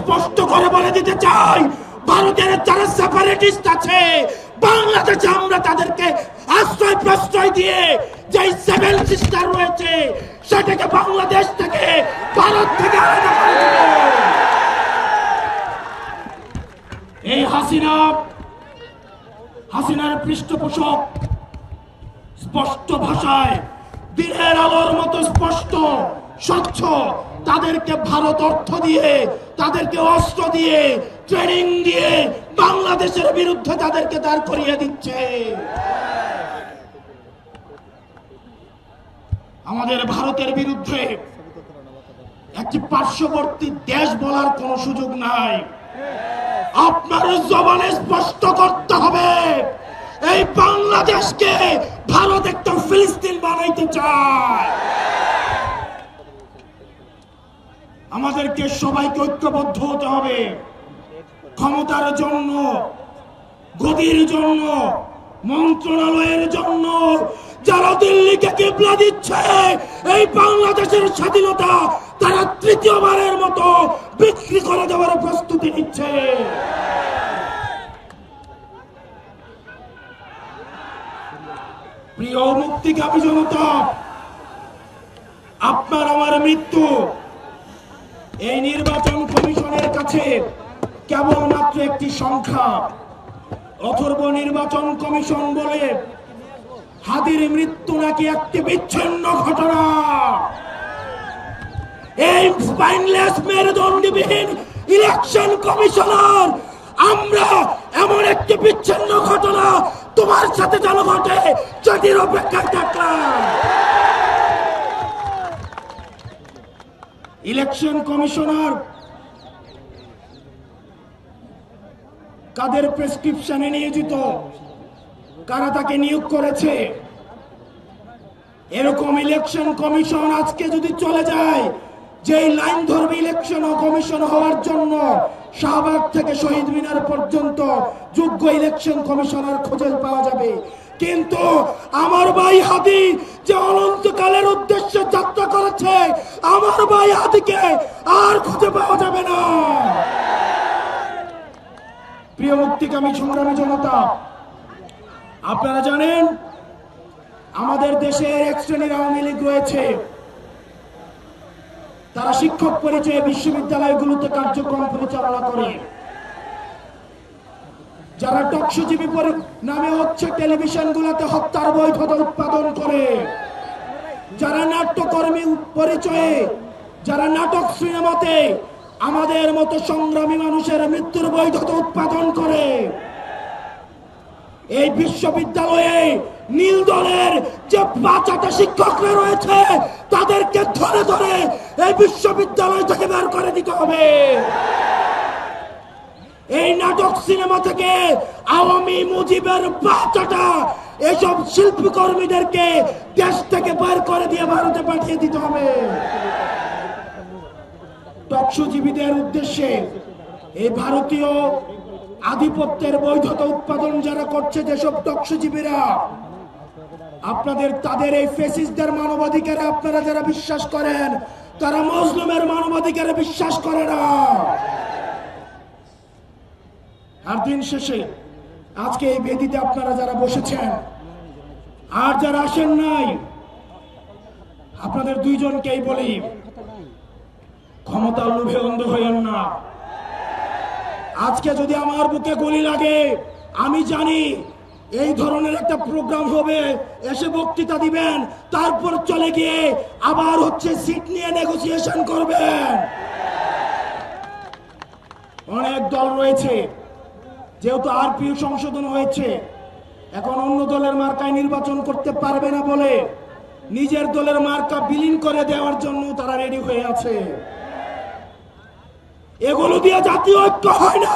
স্পষ্ট করে বলে দিতে চাই, ভারতের যারা সেপারেটিস্ট আছে বাংলাদেশে আমরা তাদেরকে আশ্রয় প্রশ্রয় দিয়ে যে সেভেন সিস্টার রয়েছে সেটাকে বাংলাদেশ থেকে, ভারত থেকে আলাদা করে দেব। এই হাসিনার পৃষ্ঠপোষক স্পষ্ট ভাষায় দিনের আলোর মতো স্পষ্ট স্বচ্ছ তাদেরকে ভারত অর্থ দিয়ে, তাদেরকে অস্ত্র দিয়ে, ট্রেনিং দিয়ে বাংলাদেশের বিরুদ্ধে তাদেরকে দাঁড় করিয়ে দিচ্ছে। আমাদের ভারতের বিরুদ্ধে একটি পার্শ্ববর্তী দেশ বলার কোনো সুযোগ নাই। আপনার জবানে স্পষ্ট করতে হবে এই বাংলাদেশকে ভারত একটা ফিলিস্তিন বানাইতে চায়। আমাদেরকে সবাইকে ঐক্যবদ্ধ হতে হবে। ক্ষমতার জন্য, গদির জন্য, মন্ত্রণালয়ের জন্য যারা দিল্লিকে কিবলা দিচ্ছে এই বাংলাদেশের স্বাধীনতা তারা তৃতীয়বারের মতো বিক্রি করে দেওয়ার প্রস্তুতি নিচ্ছে। প্রিয় মুক্তিকামী জনতা, আপনার আমার মৃত্যু এই নির্বাচন কমিশনের কাছে কেবলমাত্র একটি সংখ্যা। অথর্ব নির্বাচন কমিশন বলে হাদির মৃত্যু নাকি একটি বিচ্ছিন্ন ঘটনা। এই স্পাইনলেস মেরুদণ্ডবিহীন ইলেকশন কমিশনার আমরা এমন একটি বিচ্ছিন্ন ঘটনা তোমার সাথে যেন ঘটে সেটির অপেক্ষায় থাকলাম। ইলেকশন কমিশনার কাদের প্রেসক্রিপশনে নিয়োজিত, কারা তাকে নিয়োগ করেছে? এরকম ইলেকশন কমিশন আজকে যদি চলে যায়, যে লাইন ধরবে ইলেকশন কমিশন হওয়ার জন্য শাহবাগ থেকে শহীদ মিনার পর্যন্ত যোগ্য ইলেকশন কমিশনার খুঁজে পাওয়া যাবে, কিন্তু আমার ভাই হাদি যে অনন্তকালের উদ্দেশ্যে যাত্রা করেছে আমার ভাই হাদিকে আর খুঁজে পাওয়া যাবে না। প্রিয় মুক্তিকামী সংগ্রামী জনতা, আপনারা জানেন আমাদের দেশে এক শ্রেণীর আওয়ামী লীগ রয়েছে, তারা শিক্ষক পরিচয়ে বিশ্ববিদ্যালয়গুলোতে কার্যক্রম পরিচালনা করে, যারা টকশোজীবী নামে হচ্ছে টেলিভিশনগুলোতে হত্যার বৈধতা উৎপাদন করে, যারা নাট্যকর্মী পরিচয়ে, যারা নাটক সিনেমাতে আমাদের মতো সংগ্রামী মানুষের মৃত্যুর বৈধতা উৎপাদন করে, এই বিশ্ববিদ্যালয়ে নীল দলের যে ৫টা শিক্ষকরা রয়েছে তাদেরকে ধরে ধরে এই বিশ্ববিদ্যালয় থেকে বের করে দিতে হবে। এই নাটক সিনেমা থেকে আওয়ামী মুজিবের ৫টা এসব শিল্পী কর্মীদেরকে দেশ থেকে বের করে দিয়ে ভারতে পাঠিয়ে দিতে হবে। টকশোজীবীদের উদ্দেশ্যে এই ভারতীয় আধিপত্যের বৈধতা উৎপাদন যারা করছে, যেসব টকশোজীবীরা আপনাদের তাদের এই ফেসিস্টদের মানবাধিকারে আপনারা যারা বিশ্বাস করেন তারা মুসলিমের মানবাধিকারে বিশ্বাস করে না। আর দিন শেষে আজকে এই বেদিতে আপনারা যারা বসেছেন আর যারা আসেন নাই, আপনাদের দুইজনকেই বলি, ক্ষমতার লোভে অন্ধ হইয়েন না। আজকে যদি আমার বুকে গুলি লাগে, আমি জানি এই ধরনের একটা প্রোগ্রাম হবে, এসে বক্তৃতা দিবেন, তারপর চলে গিয়ে আবার হচ্ছে সিট নিয়ে নেগোসিয়েশন করবেন। অনেক দল রয়েছে, যেহেতু আরপিও সংশোধন হয়েছে, এখন অন্য দলের মার্কায় নির্বাচন করতে পারবে না বলে নিজের দলের মার্কা বিলীন করে দেওয়ার জন্য তারা রেডি হয়ে আছে। এগুলো দিয়ে জাতীয় ঐক্য হয় না।